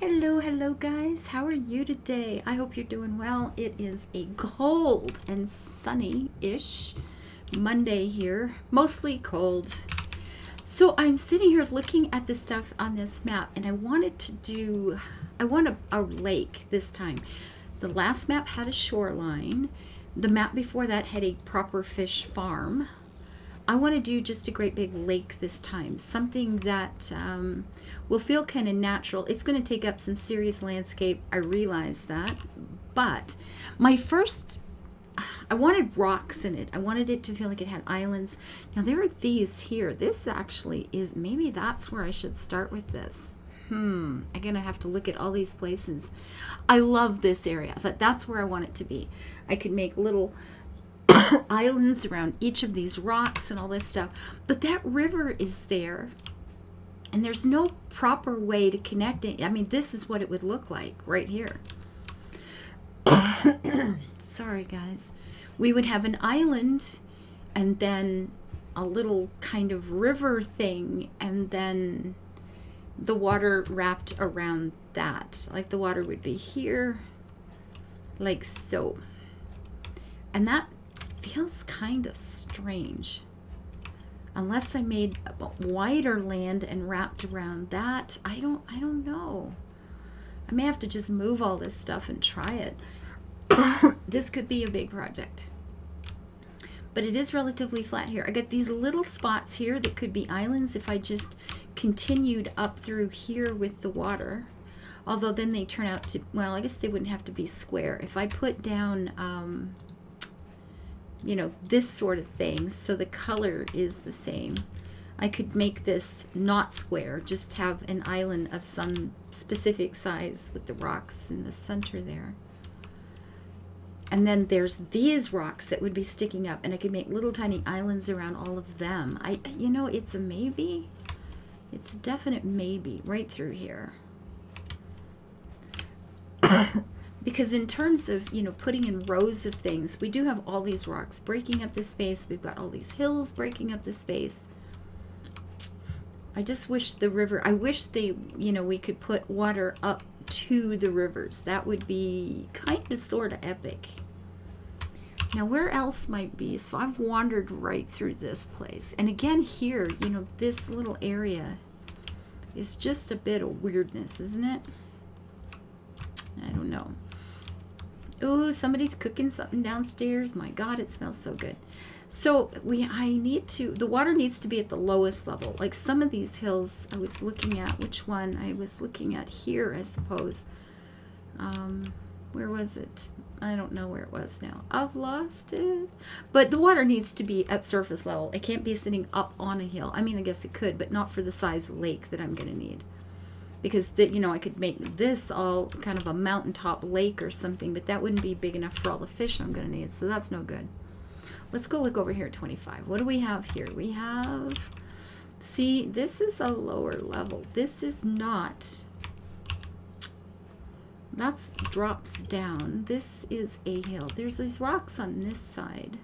Hello guys. How are you today? I hope you're doing well. It is a cold and sunny-ish Monday here, mostly cold. So I'm sitting here looking at the stuff on this map, and I want a lake this time. The last map had a shoreline. The map before that had a proper fish farm. I want to do just a great big lake this time, something that will feel kind of natural. It's going to take up some serious landscape, I realize that, but I wanted rocks in it. I wanted it to feel like it had islands. Now there are these here. This actually is, maybe that's where I should start with this. I'm going to have to look at all these places. I love this area, but that's where I want it to be. I could make little islands around each of these rocks and all this stuff, but that river is there and there's no proper way to connect it. I mean, this is what it would look like right here. Sorry guys. We would have an island and then a little kind of river thing, and then the water wrapped around that. Like the water would be here like so, and that feels kind of strange. Unless I made a wider land and wrapped around that, I don't know. I may have to just move all this stuff and try it. This could be a big project. But it is relatively flat here. I got these little spots here that could be islands if I just continued up through here with the water. Although then they turn out to, well, I guess they wouldn't have to be square. If I put down you know, this sort of thing, so the color is the same, I could make this not square, just have an island of some specific size with the rocks in the center there. And then there's these rocks that would be sticking up, and I could make little tiny islands around all of them. You know, it's a maybe. It's a definite maybe right through here. Because in terms of, you know, putting in rows of things, we do have all these rocks breaking up the space. We've got all these hills breaking up the space. I just wish the river, I wish they, you know, we could put water up to the rivers. That would be kind of sort of epic. Now where else might be? So I've wandered right through this place. And again here, you know, this little area is just a bit of weirdness, isn't it? I don't know. Oh, somebody's cooking something downstairs. My God, it smells so good. So the water needs to be at the lowest level. Like some of these hills, I was looking at, which one? I was looking at here, I suppose. Where was it? I don't know where it was now. I've lost it. But the water needs to be at surface level. It can't be sitting up on a hill. I mean, I guess it could, but not for the size lake that I'm going to need. Because, you know, I could make this all kind of a mountaintop lake or something, but that wouldn't be big enough for all the fish I'm going to need, so that's no good. Let's go look over here at 25. What do we have here? We have, see, this is a lower level. This is not, that drops down. This is a hill. There's these rocks on this side.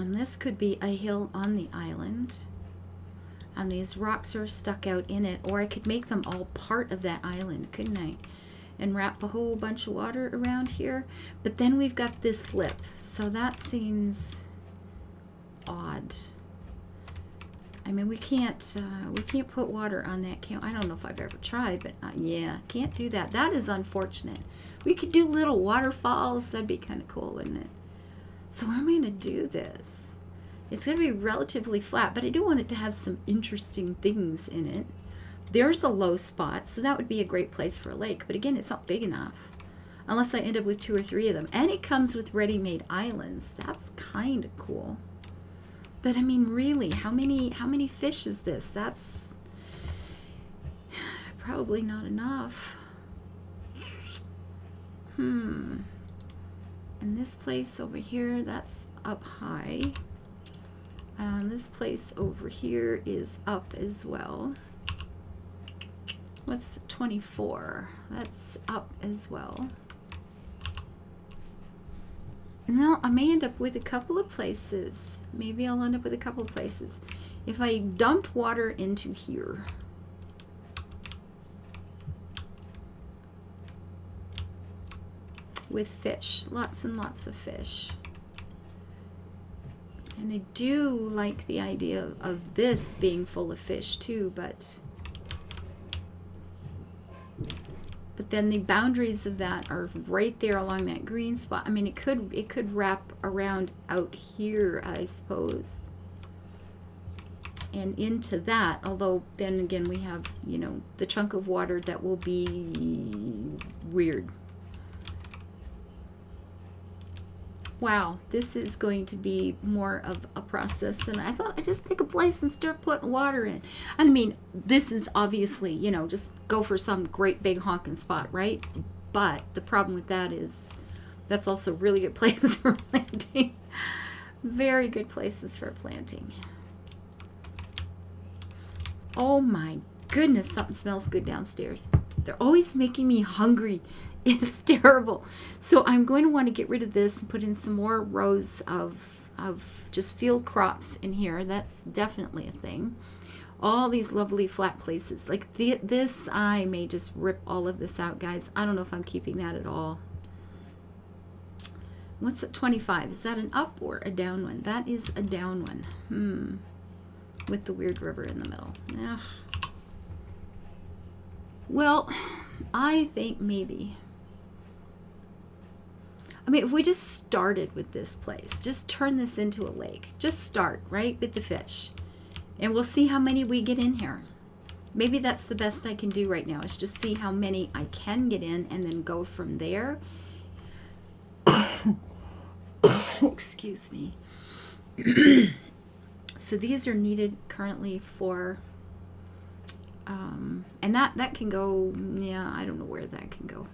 And this could be a hill on the island. And these rocks are stuck out in it, or I could make them all part of that island, couldn't I? And wrap a whole bunch of water around here. But then we've got this lip, so that seems odd. I mean, we can't put water on that. I don't know if I've ever tried, but yeah, can't do that. That is unfortunate. We could do little waterfalls. That'd be kind of cool, wouldn't it? So how am I going to do this? It's going to be relatively flat, but I do want it to have some interesting things in it. There's a low spot, so that would be a great place for a lake. But again, it's not big enough. Unless I end up with 2 or 3 of them. And it comes with ready-made islands. That's kind of cool. But I mean, really, how many fish is this? That's probably not enough. And this place over here, that's up high. This place over here is up as well. What's 24? That's up as well. Now I may end up with a couple of places. Maybe I'll end up with a couple of places. If I dumped water into here, with fish. Lots and lots of fish. And I do like the idea of this being full of fish too, but then the boundaries of that are right there along that green spot. I mean, it could wrap around out here, I suppose, and into that. Although then again, we have, you know, the chunk of water that will be weird. Wow, this is going to be more of a process than I thought. I just pick a place and start putting water in. I mean, this is obviously, you know, just go for some great big honking spot, right? But the problem with that is that's also really good places for planting. Very good places for planting. Oh my goodness, something smells good downstairs. They're always making me hungry. It's terrible. So I'm going to want to get rid of this and put in some more rows of just field crops in here. That's definitely a thing. All these lovely flat places. Like this, I may just rip all of this out, guys. I don't know if I'm keeping that at all. What's at 25? Is that an up or a down one? That is a down one. With the weird river in the middle. Ugh. Well, I think maybe... I mean, if we just started with this place, just turn this into a lake. Just start, right, with the fish. And we'll see how many we get in here. Maybe that's the best I can do right now, is just see how many I can get in and then go from there. Excuse me. So these are needed currently for... and that can go, yeah, I don't know where that can go.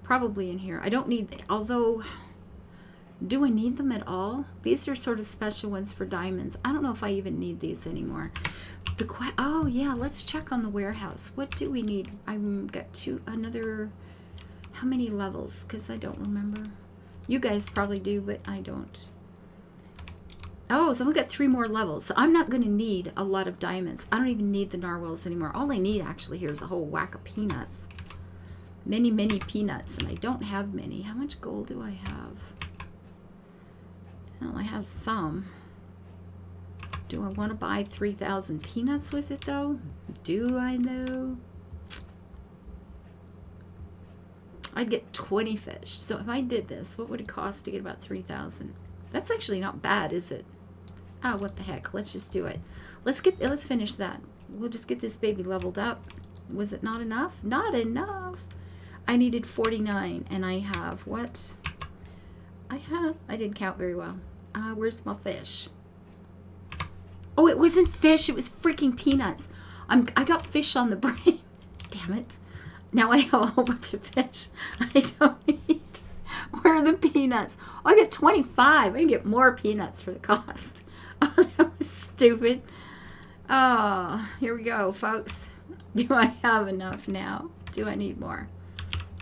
Probably in here. I don't need, although, do I need them at all? These are sort of special ones for diamonds. I don't know if I even need these anymore. Oh yeah, let's check on the warehouse. What do we need? I've got another, how many levels? Because I don't remember. You guys probably do, but I don't. Oh, so I've got 3 more levels. So I'm not going to need a lot of diamonds. I don't even need the narwhals anymore. All I need actually here is a whole whack of peanuts. Many, many peanuts, and I don't have many. How much gold do I have? Well, I have some. Do I want to buy 3,000 peanuts with it, though? Do I, though? I'd get 20 fish. So if I did this, what would it cost to get about 3,000? That's actually not bad, is it? Ah, what the heck? Let's just do it. Let's finish that. We'll just get this baby leveled up. Was it not enough? Not enough. I needed 49, and I have what? I didn't count very well. Where's my fish? Oh, it wasn't fish. It was freaking peanuts. I got fish on the brain. Damn it. Now I have a whole bunch of fish I don't need. Where are the peanuts? Oh, I get 25. I can get more peanuts for the cost. Oh, that was stupid. Oh, here we go, folks. Do I have enough now? Do I need more?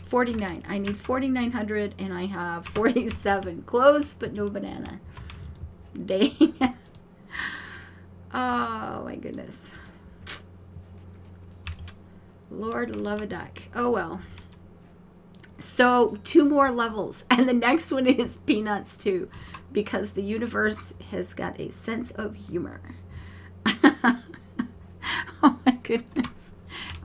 49. I need 4,900 and I have 47. Close, but no banana. Dang. Oh, my goodness. Lord love a duck. Oh, well. So 2 more levels. And the next one is peanuts, too. Because the universe has got a sense of humor. Oh, my goodness.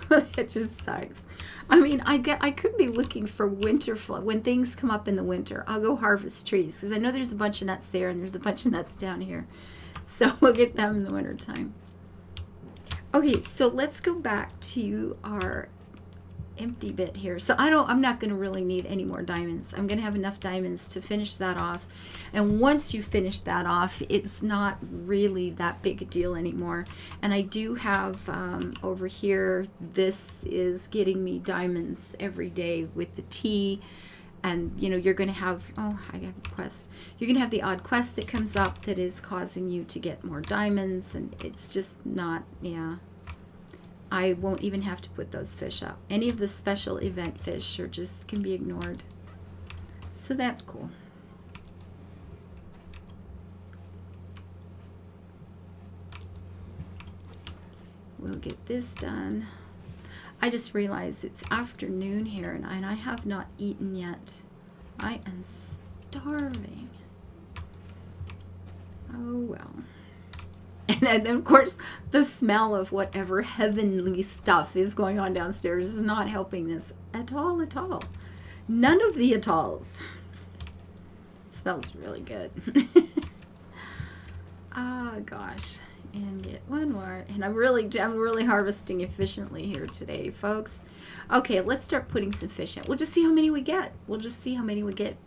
That just sucks. I mean, I could be looking for winter when things come up in the winter. I'll go harvest trees because I know there's a bunch of nuts there and there's a bunch of nuts down here. So we'll get them in the winter time. Okay, so let's go back to our empty bit here. So I'm not going to really need any more diamonds. I'm going to have enough diamonds to finish that off. And once you finish that off, it's not really that big a deal anymore. And I do have over here, this is getting me diamonds every day with the tea. And you know, you're going to have, oh, I have a quest. You're going to have the odd quest that comes up that is causing you to get more diamonds. And it's just not, yeah. I won't even have to put those fish up. Any of the special event fish are just can be ignored. So that's cool. We'll get this done. I just realized it's afternoon here and I have not eaten yet. I am starving. Oh well. And then, of course, the smell of whatever heavenly stuff is going on downstairs is not helping this at all, at all. None of the at-alls. It smells really good. Oh gosh. And get one more. And I'm really harvesting efficiently here today, folks. Okay, let's start putting some fish in. We'll just see how many we get.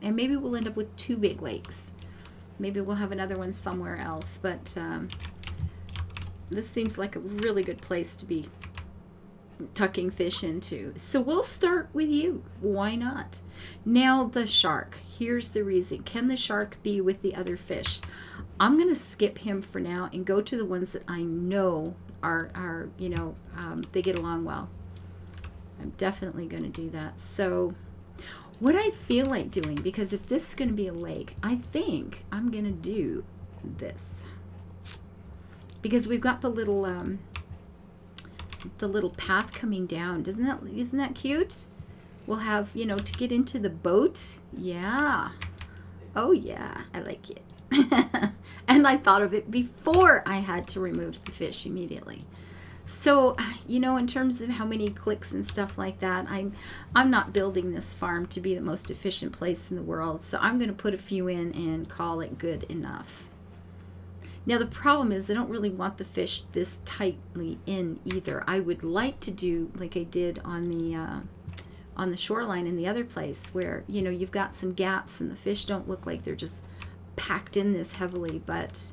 And maybe we'll end up with 2 big lakes. Maybe we'll have another one somewhere else. But this seems like a really good place to be tucking fish into. So we'll start with you. Why not? Now the shark. Here's the reason. Can the shark be with the other fish? I'm going to skip him for now and go to the ones that I know are they get along well. I'm definitely going to do that. So what I feel like doing, because if this is going to be a lake, I think I'm going to do this. Because we've got the little path coming down. Isn't that cute? We'll have, to get into the boat. Yeah. Oh yeah, I like it. And I thought of it before I had to remove the fish immediately. So, in terms of how many clicks and stuff like that, I'm not building this farm to be the most efficient place in the world. So I'm going to put a few in and call it good enough. Now the problem is I don't really want the fish this tightly in either. I would like to do like I did on the shoreline in the other place where, you've got some gaps and the fish don't look like they're just packed in this heavily. But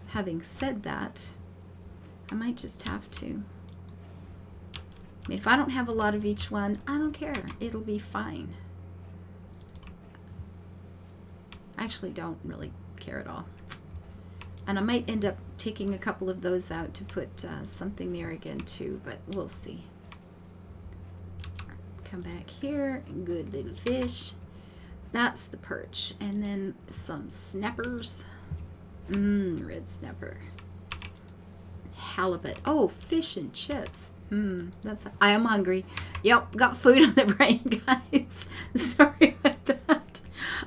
having said that, I might just have to. I mean, if I don't have a lot of each one, I don't care. It'll be fine. I actually don't really care at all. And I might end up taking a couple of those out to put something there again too, but we'll see. Come back here, good little fish. That's the perch. And then some snappers. Red snapper. Halibut. Oh, fish and chips. I am hungry. Yep, got food on the brain, guys. Sorry about that.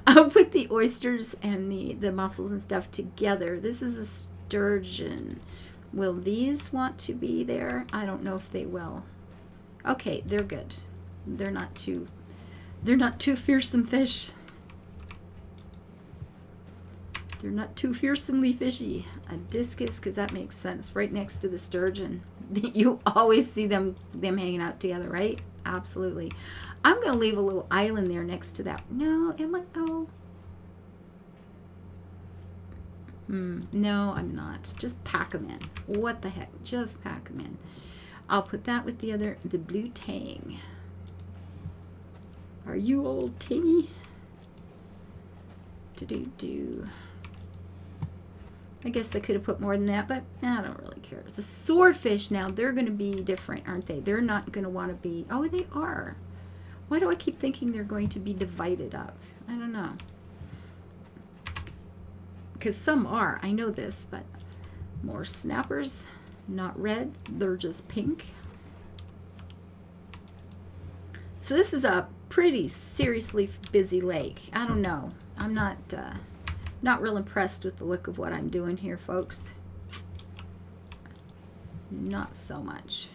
I'll put the oysters and the mussels and stuff together. This is a sturgeon. Will these want to be there? I don't know if they will. Okay, they're good. They're not too fearsome fish. They're not too fearsomely fishy. A discus, because that makes sense. Right next to the sturgeon. You always see them hanging out together, right? Absolutely. I'm going to leave a little island there next to that. No, am I? Oh. No, I'm not. Just pack them in. What the heck? Just pack them in. I'll put that with the blue tang. Are you old tangy? Do. I guess I could have put more than that, but I don't really care. The swordfish now, they're going to be different, aren't they? They're not going to want to be... Oh, they are. Why do I keep thinking they're going to be divided up? I don't know. Because some are. I know this, but more snappers. Not red. They're just pink. So this is a pretty seriously busy lake. I don't know. I'm not real impressed with the look of what I'm doing here, folks. Not so much.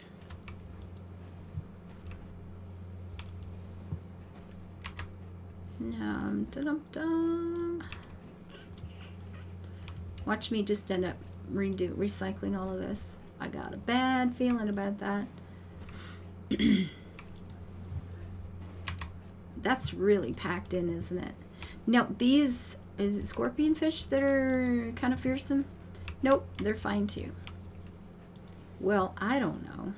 Dum-dum-dum. Watch me just end up recycling all of this. I got a bad feeling about that. That's really packed in, isn't it? Now, these, is it scorpion fish that are kind of fearsome? Nope, they're fine too. Well, I don't know.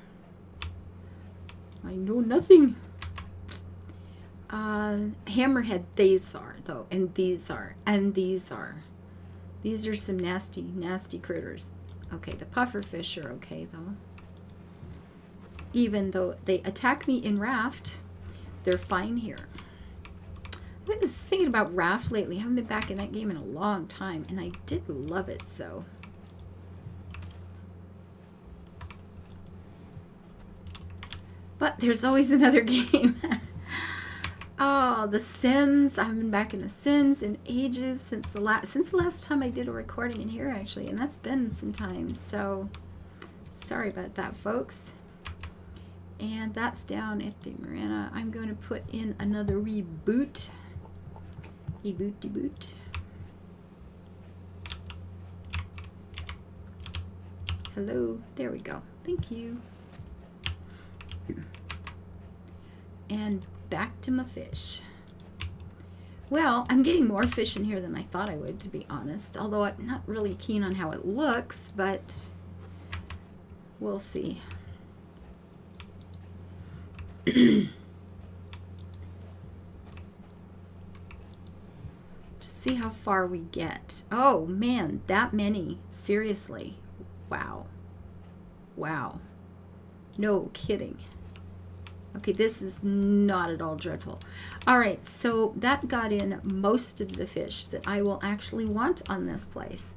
I know nothing. Hammerhead, these are, though, and these are, and these are. These are some nasty, nasty critters. Okay, the puffer fish are okay, though. Even though they attack me in raft, they're fine here. I've been thinking about raft lately. I haven't been back in that game in a long time, and I did love it so. But there's always another game. Oh, The Sims. I haven't been back in The Sims in ages, since the last time I did a recording in here, actually, and that's been some time. So sorry about that, folks. And that's down at the marina. I'm going to put in another reboot. Reboot. Hello. There we go. Thank you. And back to my fish. Well, I'm getting more fish in here than I thought I would, to be honest. Although I'm not really keen on how it looks, but we'll see. See how far we get. Oh man, that many. Seriously. Wow. Wow. No kidding. Okay, this is not at all dreadful. All right, so that got in most of the fish that I will actually want on this place.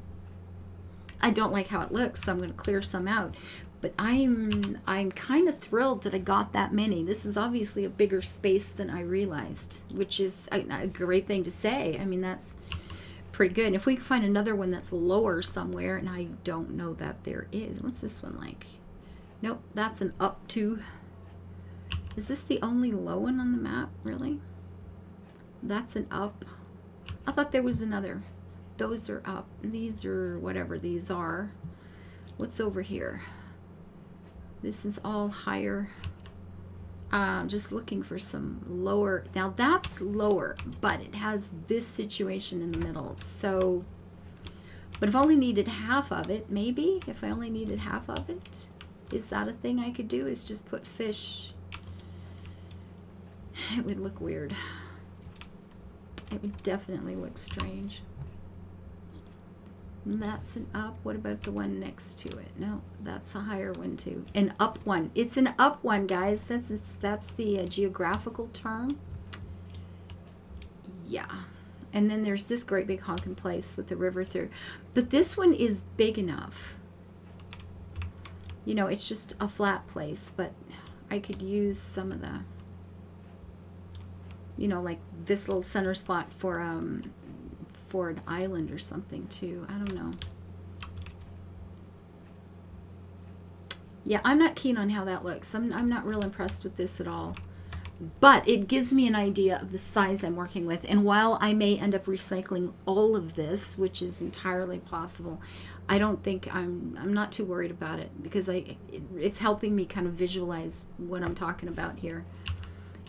I don't like how it looks, so I'm going to clear some out. But I'm kind of thrilled that I got that many. This is obviously a bigger space than I realized, which is a great thing to say. I mean, that's pretty good. And if we can find another one that's lower somewhere, and I don't know that there is. What's this one like? Nope, that's an up to. Is this the only low one on the map, really? That's an up. I thought there was another. Those are up. These are whatever these are. What's over here? This is all higher. Just looking for some lower. Now that's lower, but it has this situation in the middle. So, but if I only needed half of it, maybe if I only needed half of it, is that a thing I could do? Is just put fish. It would look weird. It would definitely look strange. And that's an up. What about the one next to it? No, that's a higher one too. An up one. It's an up one, guys. That's the geographical term. Yeah. And then there's this great big honking place with the river through. But this one is big enough. You know, it's just a flat place, but I could use some of the, you know, like this little center spot for an island or something too. I don't know. Yeah, I'm not keen on how that looks. I'm not real impressed with this at all. But it gives me an idea of the size I'm working with. And while I may end up recycling all of this, which is entirely possible, I don't think I'm not too worried about it, because it's helping me kind of visualize what I'm talking about here.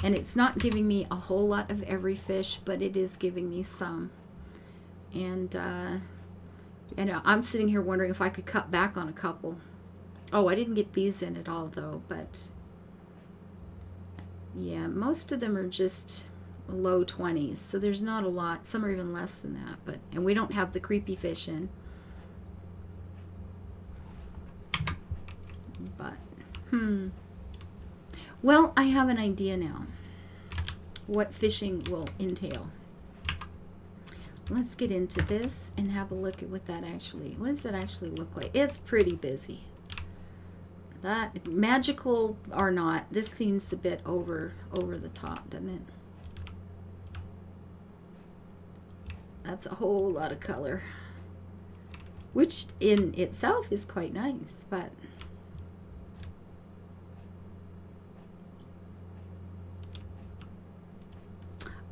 And it's not giving me a whole lot of every fish, but it is giving me some. And I'm sitting here wondering if I could cut back on a couple. Oh, I didn't get these in at all though, but yeah, most of them are just low 20s, so there's not a lot. Some are even less than that, and we don't have the creepy fish in. But well, I have an idea now what fishing will entail. Let's get into this and have a look at what does that actually look like? It's pretty busy. That, magical or not, this seems a bit over the top, doesn't it? That's a whole lot of color, which in itself is quite nice, but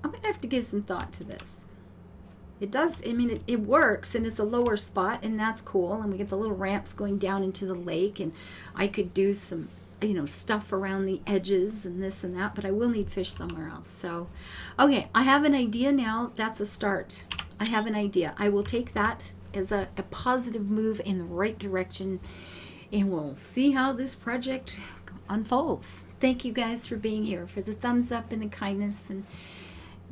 I'm gonna have to give some thought to this. It does, I mean, it works, and it's a lower spot, and that's cool, and we get the little ramps going down into the lake, and I could do some, you know, stuff around the edges and this and that, but I will need fish somewhere else. So, okay, I have an idea now. That's a start. I have an idea. I will take that as a positive move in the right direction, and we'll see how this project unfolds. Thank you guys for being here, for the thumbs up and the kindness, and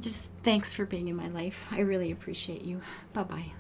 just thanks for being in my life. I really appreciate you. Bye-bye.